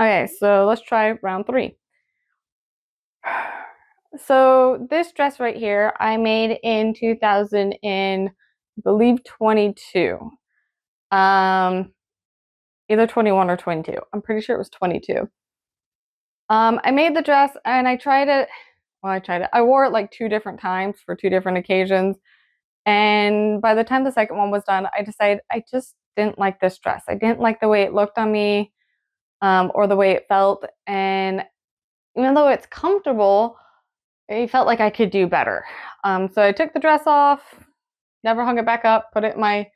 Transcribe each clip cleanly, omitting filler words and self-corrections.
Okay, so let's try round 3. So this dress right here, I made in 2000 and I believe 22. Um, Either 21 or 22. I'm pretty sure it was 22. I made the dress and I tried it. Well, I tried it. I wore it like 2 different times for 2 different occasions. And by the time the second one was done, I decided I just didn't like this dress. I didn't like the way it looked on me, or the way it felt. And even though it's comfortable, I felt like I could do better. So I took the dress off, never hung it back up, put it in my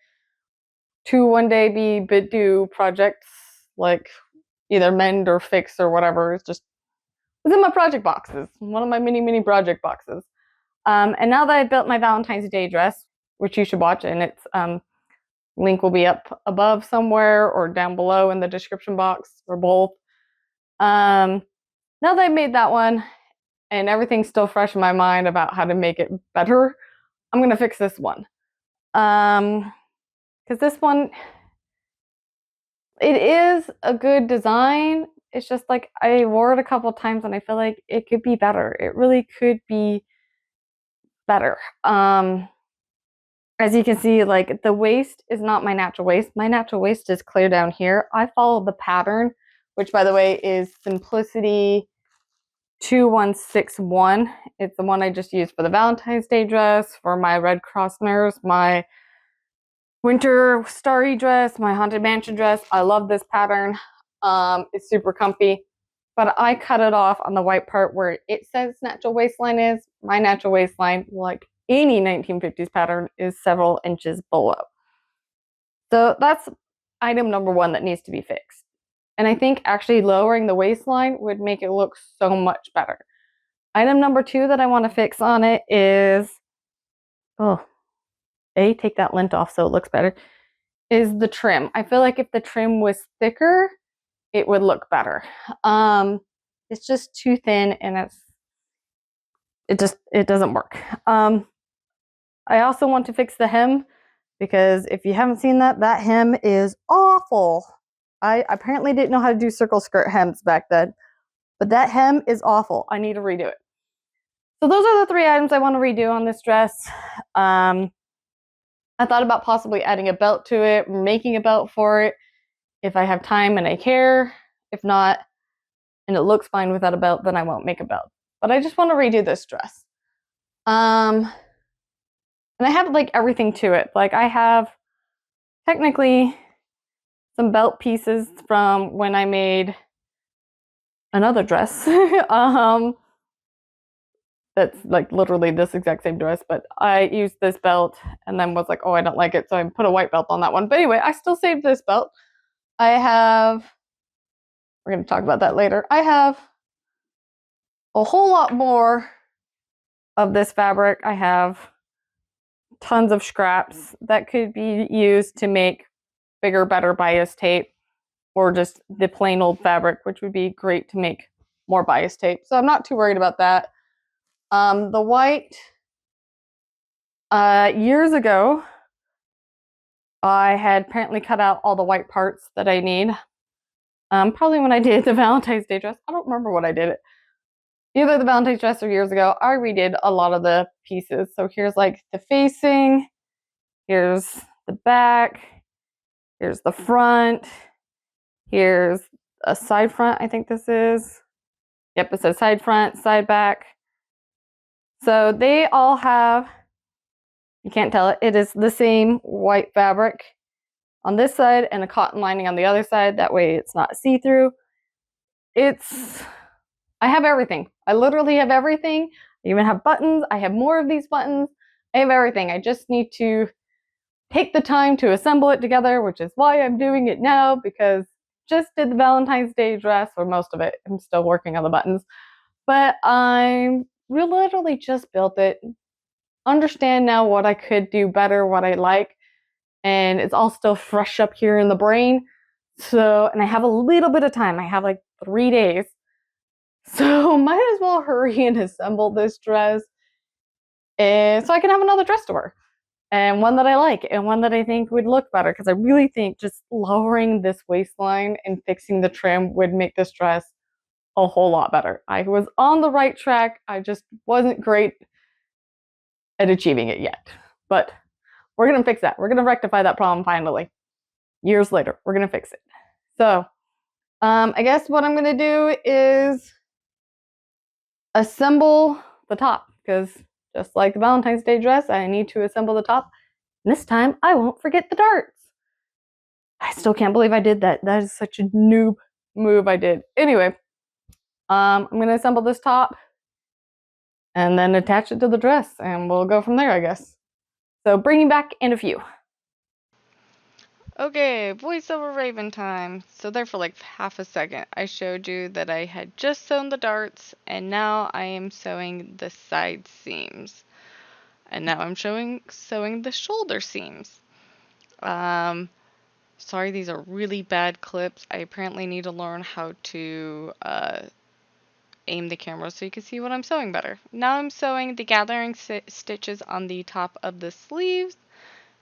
2 one-day be bit due projects, like either mend or fix or whatever. It's just was in my project boxes, one of my mini project boxes. And now that I built my Valentine's Day dress, which you should watch, and its link will be up above somewhere or down below in the description box or both. Now that I made that one and everything's still fresh in my mind about how to make it better, I'm gonna fix this one. Because this one, it is a good design. It's just like I wore it a couple times and I feel like it could be better. It really could be better. As you can see, like the waist is not my natural waist. My natural waist is clear down here. I follow the pattern, which by the way is Simplicity 2161. It's the one I just used for the Valentine's Day dress, for my Red Cross nurse, my winter starry dress, my Haunted Mansion dress. I love this pattern. It's super comfy, but I cut it off on the white part where it says natural waistline is. My natural waistline, like any 1950s pattern, is several inches below. So that's item number 1 that needs to be fixed. And I think actually lowering the waistline would make it look so much better. Item number 2 that I want to fix on it is, take that lint off so it looks better, is the trim. I feel like if the trim was thicker, it would look better. It's just too thin and it doesn't work. I also want to fix the hem, because if you haven't seen that hem is awful. I apparently didn't know how to do circle skirt hems back then, but that hem is awful. I need to redo it. So those are the 3 items I want to redo on this dress. I thought about possibly adding a belt to it, making a belt for it, if I have time and I care. If not, and it looks fine without a belt, then I won't make a belt. But I just want to redo this dress. And I have like everything to it. Like I have technically some belt pieces from when I made another dress. That's like literally this exact same dress, but I used this belt and then was like, oh, I don't like it, so I put a white belt on that one. But anyway, I still saved this belt. We're going to talk about that later. I have a whole lot more of this fabric. I have tons of scraps that could be used to make bigger, better bias tape, or just the plain old fabric, which would be great to make more bias tape. So I'm not too worried about that. The white, years ago, I had apparently cut out all the white parts that I need. Probably when I did the Valentine's Day dress. I don't remember what I did it. Either the Valentine's dress or years ago, I redid a lot of the pieces. So here's like the facing, here's the back, here's the front, here's a side front, I think this is. Yep, it says side front, side back. So they all have, you can't tell it, it is the same white fabric on this side and a cotton lining on the other side. That way it's not see-through. I have everything. I literally have everything. I even have buttons. I have more of these buttons. I have everything. I just need to take the time to assemble it together, which is why I'm doing it now, because just did the Valentine's Day dress, or most of it. I'm still working on the buttons. But I literally just built it. Understand now what I could do better, what I like. And it's all still fresh up here in the brain. So, and I have a little bit of time. I have like 3 days. So might as well hurry and assemble this dress, so I can have another dress to wear. and one that I like, and one that I think would look better, because I really think just lowering this waistline and fixing the trim would make this dress a whole lot better. I was on the right track. I just wasn't great at achieving it yet. But we're going to fix that. We're going to rectify that problem finally. Years later, we're going to fix it. So I guess what I'm going to do is assemble the top, because just like the Valentine's Day dress, I need to assemble the top. And this time, I won't forget the darts. I still can't believe I did that. That is such a noob move I did. Anyway, I'm going to assemble this top and then attach it to the dress, and we'll go from there, I guess. So bring you back in a few. Okay, voiceover Raven time. So there for like half a second, I showed you that I had just sewn the darts, and now I am sewing the side seams. And now I'm sewing the shoulder seams. Sorry, these are really bad clips. I apparently need to learn how to aim the camera so you can see what I'm sewing better. Now I'm sewing the gathering stitches on the top of the sleeves,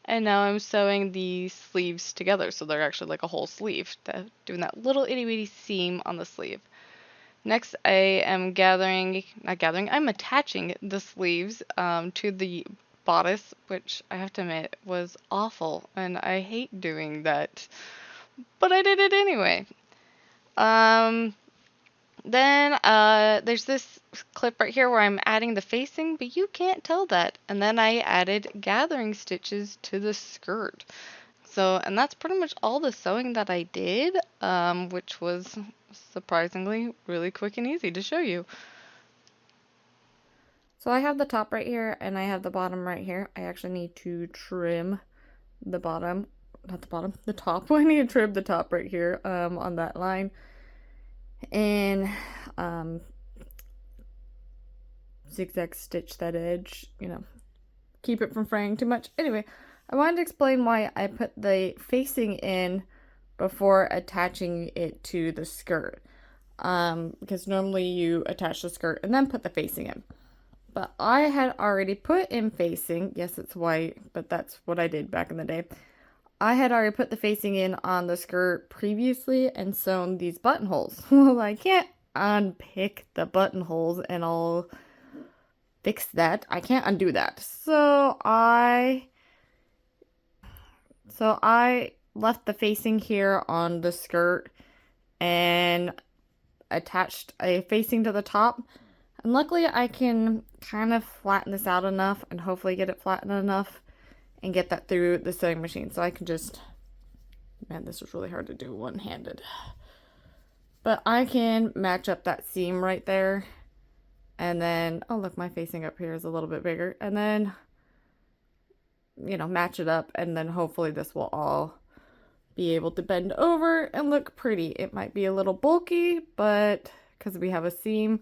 and now I'm sewing the sleeves together so they're actually like a whole sleeve, doing that little itty bitty seam on the sleeve. Next, I am I'm attaching the sleeves to the bodice, which I have to admit was awful, and I hate doing that, but I did it anyway. Then there's this clip right here where I'm adding the facing, but you can't tell that. And then I added gathering stitches to the skirt. So, and that's pretty much all the sewing that I did, which was surprisingly really quick and easy to show you. So I have the top right here, and I have the bottom right here. I actually need to trim the bottom, not the bottom, the top. I need to trim the top right here on that line. And zigzag stitch that edge, you know, keep it from fraying too much. Anyway, I wanted to explain why I put the facing in before attaching it to the skirt, because normally you attach the skirt and then put the facing in, but I had already put in facing. Yes, it's white, but that's what I did back in the day. I had already put the facing in on the skirt previously and sewn these buttonholes. Well, I can't unpick the buttonholes and I'll fix that. I can't undo that. So I left the facing here on the skirt and attached a facing to the top. And luckily I can kind of flatten this out enough and hopefully get it flattened enough and get that through the sewing machine. So I can just, man, this was really hard to do one-handed. But I can match up that seam right there. And then, oh look, my facing up here is a little bit bigger. And then, you know, match it up. And then hopefully this will all be able to bend over and look pretty. It might be a little bulky, but because we have a seam,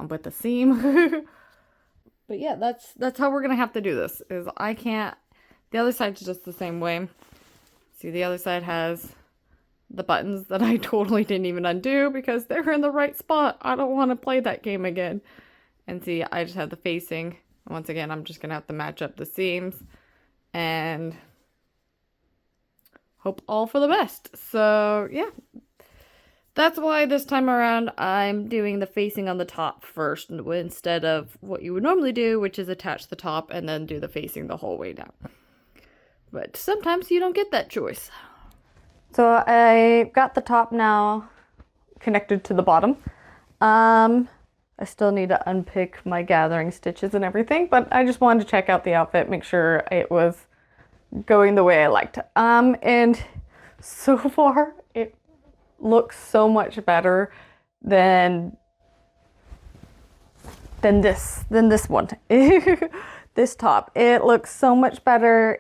I'm with the seam. But yeah, that's how we're gonna have to do this, is I can't, the other side's just the same way. See, the other side has the buttons that I totally didn't even undo because they're in the right spot. I don't want to play that game again. And see, I just have the facing. Once again, I'm just gonna have to match up the seams and hope all for the best. So yeah, that's why this time around I'm doing the facing on the top first instead of what you would normally do, which is attach the top and then do the facing the whole way down. But sometimes you don't get that choice. So I got the top now connected to the bottom. I still need to unpick my gathering stitches and everything, but I just wanted to check out the outfit, make sure it was going the way I liked. And so far it looks so much better than this one. This top, it looks so much better.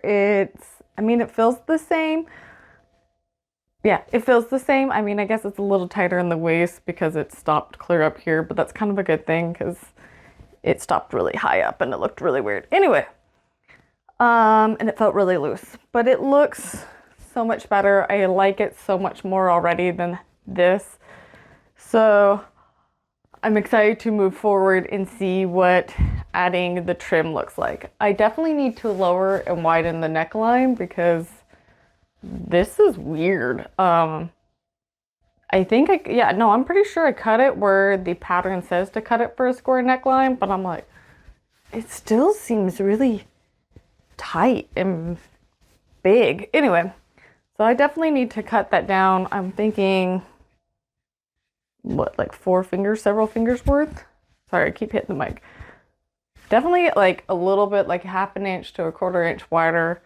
I mean, it feels the same. Yeah, it feels the same. I mean, I guess it's a little tighter in the waist because it stopped clear up here, but that's kind of a good thing because it stopped really high up and it looked really weird. Anyway, and it felt really loose, but it looks so much better. I like it so much more already than this. So I'm excited to move forward and see what adding the trim looks like. I definitely need to lower and widen the neckline because this is weird. I think I'm pretty sure I cut it where the pattern says to cut it for a square neckline, but I'm like, it still seems really tight and big. Anyway, so I definitely need to cut that down. I'm thinking, what, like 4 fingers, several fingers worth? Sorry, I keep hitting the mic. Definitely like a little bit, like 1/2 inch to 1/4 inch wider,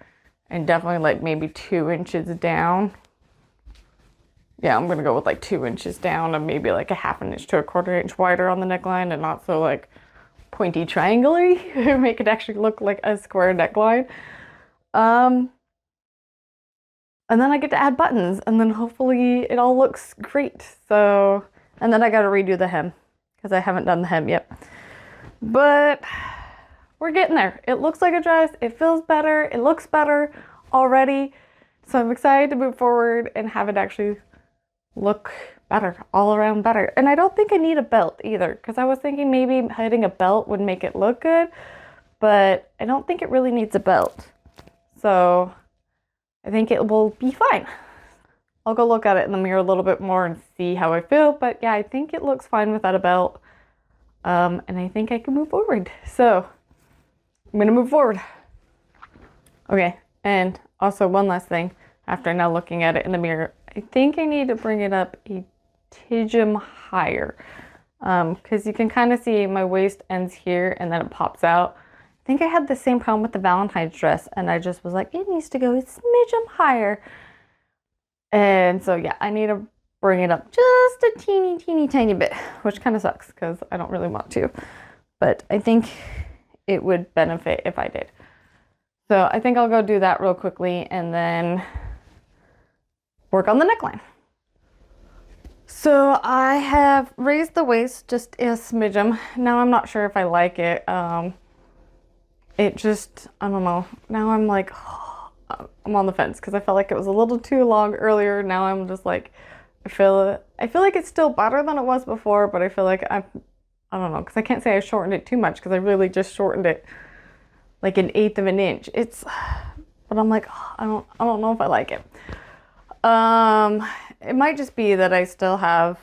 and definitely like maybe 2 inches down. Yeah, I'm gonna go with like 2 inches down and maybe like 1/2 inch to 1/4 inch wider on the neckline, and not so like pointy triangle-y. Make it actually look like a square neckline. And then I get to add buttons, and then hopefully it all looks great. So, and then I gotta redo the hem because I haven't done the hem yet. But we're getting there. It looks like a dress. It feels better. It looks better already. So I'm excited to move forward and have it actually look better, all around better. And I don't think I need a belt either, because I was thinking maybe hiding a belt would make it look good, but I don't think it really needs a belt. So I think it will be fine. I'll go look at it in the mirror a little bit more and see how I feel, but yeah, I think it looks fine without a belt. And I think I can move forward. So I'm gonna move forward. Okay, and also one last thing, after now looking at it in the mirror, I think I need to bring it up a tidgum higher, because you can kind of see my waist ends here and then it pops out. I think I had the same problem with the Valentine's dress, and I just was like, it needs to go a smidgen higher. And so yeah, I need to bring it up just a teeny tiny bit, which kind of sucks because I don't really want to, but I think it would benefit if I did. So I think I'll go do that real quickly and then work on the neckline. So I have raised the waist just a smidgen. Now I'm not sure if I like it. It just, I don't know. Now I'm like, I'm on the fence because I felt like it was a little too long earlier. Now I'm just like, I feel like it's still better than it was before, but I feel like I don't know, because I can't say I shortened it too much because I really just shortened it like 1/8 of an inch. But I'm like, I don't know if I like it. It might just be that I still have,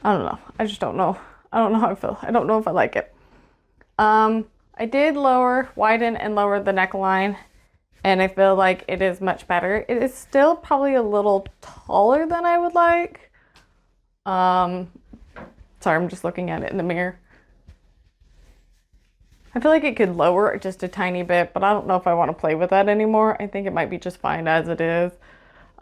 I don't know. I just don't know. I don't know how I feel. I don't know if I like it. I did widen and lower the neckline, and I feel like it is much better. It is still probably a little taller than I would like. Sorry, I'm just looking at it in the mirror. I feel like it could lower just a tiny bit, but I don't know if I want to play with that anymore. I think it might be just fine as it is.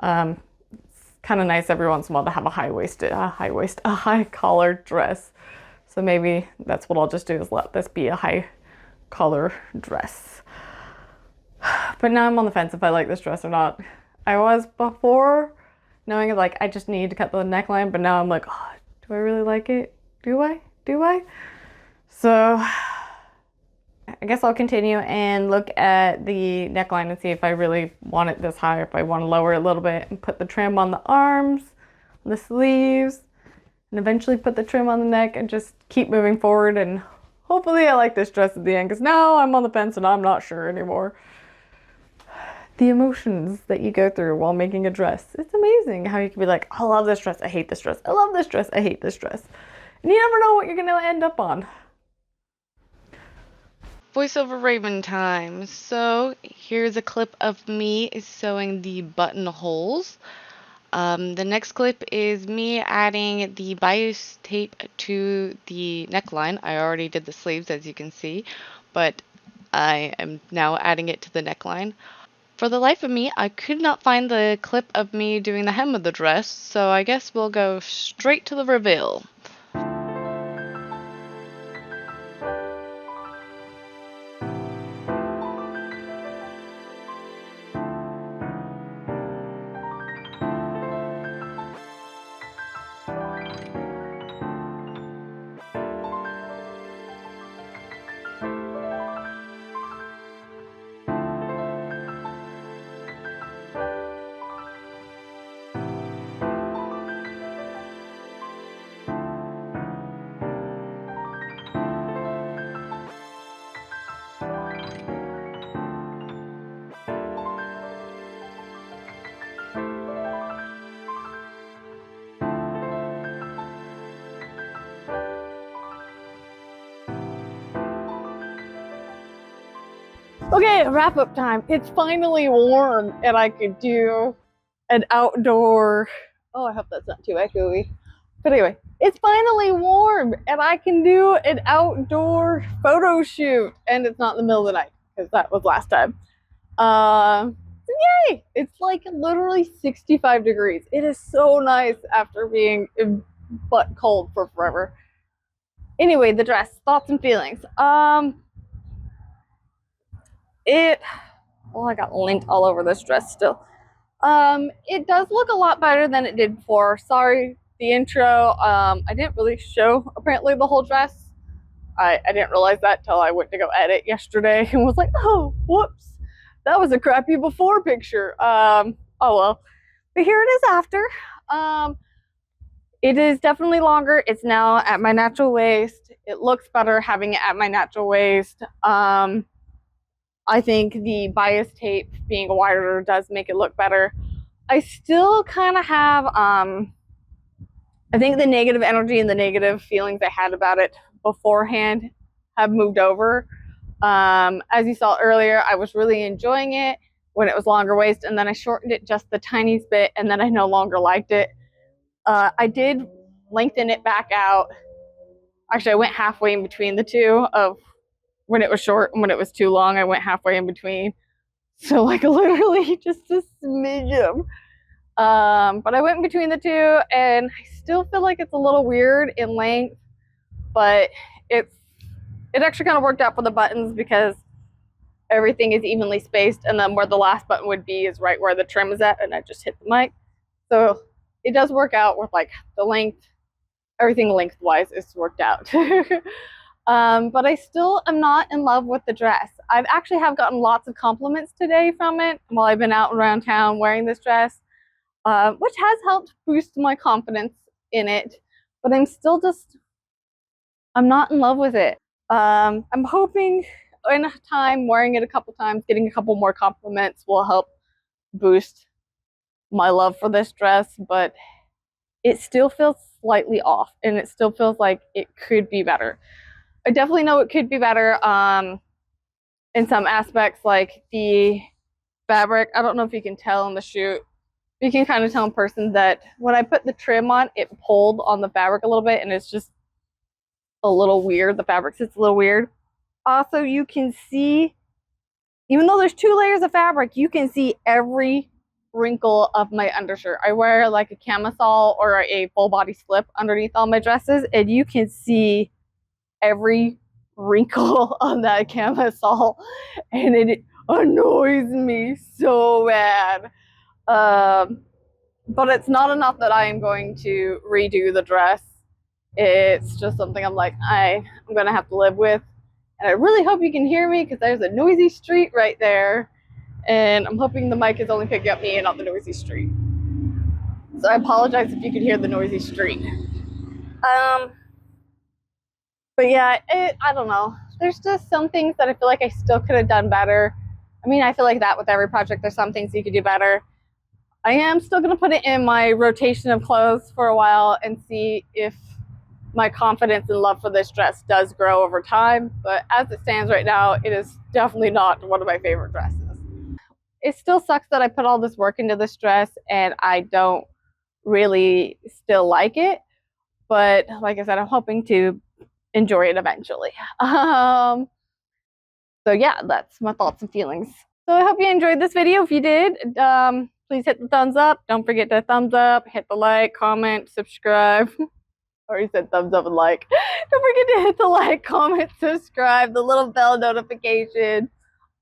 It's kind of nice every once in a while to have a high collar dress. So maybe that's what I'll just do, is let this be a high collar dress. But now I'm on the fence if I like this dress or not. I was before knowing like I just need to cut the neckline, but now I'm like, oh, do I really like it? Do I? So I guess I'll continue and look at the neckline and see if I really want it this high, or if I want to lower it a little bit and put the trim on the arms, the sleeves, and eventually put the trim on the neck, and just keep moving forward. And hopefully I like this dress at the end, because now I'm on the fence and I'm not sure anymore. The emotions that you go through while making a dress. It's amazing how you can be like, I love this dress, I hate this dress. I love this dress, I hate this dress. And you never know what you're going to end up on. Voiceover Raven time. So here's a clip of me sewing the buttonholes. The next clip is me adding the bias tape to the neckline. I already did the sleeves, as you can see, but I am now adding it to the neckline. For the life of me, I could not find the clip of me doing the hem of the dress, so I guess we'll go straight to the reveal. Okay, wrap up time. It's finally warm and I could do an outdoor. Oh, I hope that's not too echoey. But anyway, it's finally warm and I can do an outdoor photo shoot and it's not in the middle of the night because that was last time. Yay! It's like literally 65 degrees. It is so nice after being butt cold for forever. Anyway, the dress, thoughts and feelings. Well, I got lint all over this dress still. It does look a lot better than it did before. Sorry, the intro. I didn't really show apparently the whole dress. I didn't realize that till I went to go edit yesterday and was like, oh, whoops, that was a crappy before picture. Oh well, but here it is after. It is definitely longer. It's now at my natural waist. It looks better having it at my natural waist. I think the bias tape being wider does make it look better. I still kind of have, I think the negative energy and the negative feelings I had about it beforehand have moved over. As you saw earlier, I was really enjoying it when it was longer waist, and then I shortened it just the tiniest bit, and then I no longer liked it. I did lengthen it back out. Actually, I went halfway in between the two of when it was short and when it was too long. I went halfway in between. So like literally just a smidge. But I went in between the two and I still feel like it's a little weird in length, but it actually kind of worked out for the buttons because everything is evenly spaced, and then where the last button would be is right where the trim is at, and I just hit the mic. So it does work out with like the length, everything lengthwise is worked out. But I still am not in love with the dress. I've actually have gotten lots of compliments today from it while I've been out around town wearing this dress, which has helped boost my confidence in it. But I'm not in love with it. I'm hoping in time, wearing it a couple times, getting a couple more compliments will help boost my love for this dress, but it still feels slightly off and it still feels like it could be better. I definitely know it could be better in some aspects, like the fabric. I don't know if you can tell in the shoot. You can kind of tell in person that when I put the trim on, it pulled on the fabric a little bit and it's just a little weird. The fabric sits a little weird. Also, you can see, even though there's 2 layers of fabric, you can see every wrinkle of my undershirt. I wear like a camisole or a full body slip underneath all my dresses, and you can see every wrinkle on that camisole, and it annoys me so bad. But it's not enough that I am going to redo the dress. It's just something I'm like, I'm gonna have to live with. And I really hope you can hear me because there's a noisy street right there. And I'm hoping the mic is only picking up me and not the noisy street. So I apologize if you could hear the noisy street. But yeah, I don't know. There's just some things that I feel like I still could have done better. I mean, I feel like that with every project, there's some things you could do better. I am still going to put it in my rotation of clothes for a while and see if my confidence and love for this dress does grow over time. But as it stands right now, it is definitely not one of my favorite dresses. It still sucks that I put all this work into this dress and I don't really still like it. But like I said, I'm hoping to enjoy it eventually. So yeah, that's my thoughts and feelings. So I hope you enjoyed this video. If you did, please hit the thumbs up. Don't forget to thumbs up, hit the like, comment, subscribe. I already said thumbs up and like. Don't forget to hit the like, comment, subscribe, the little bell notification,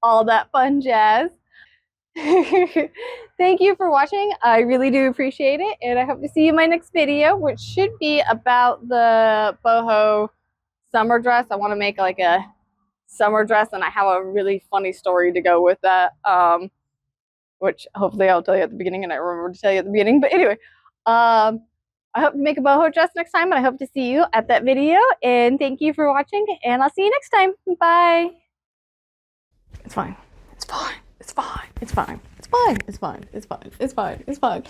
all that fun jazz. Thank you for watching. I really do appreciate it, and I hope to see you in my next video, which should be about the boho summer dress. I want to make like a summer dress, and I have a really funny story to go with that, which hopefully I'll tell you at the beginning, and I remember to tell you at the beginning. But anyway, I hope to make a boho dress next time, and I hope to see you at that video. And thank you for watching, and I'll see you next time. Bye. It's fine. It's fine. It's fine. It's fine. It's fine. It's fine. It's fine. It's fine. It's fine.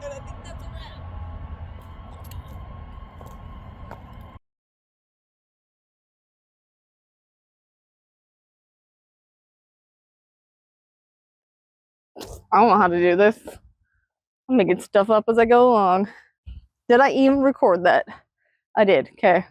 And I think that's a wrap. I don't know how to do this. I'm making stuff up as I go along. Did I even record that? I did. Okay.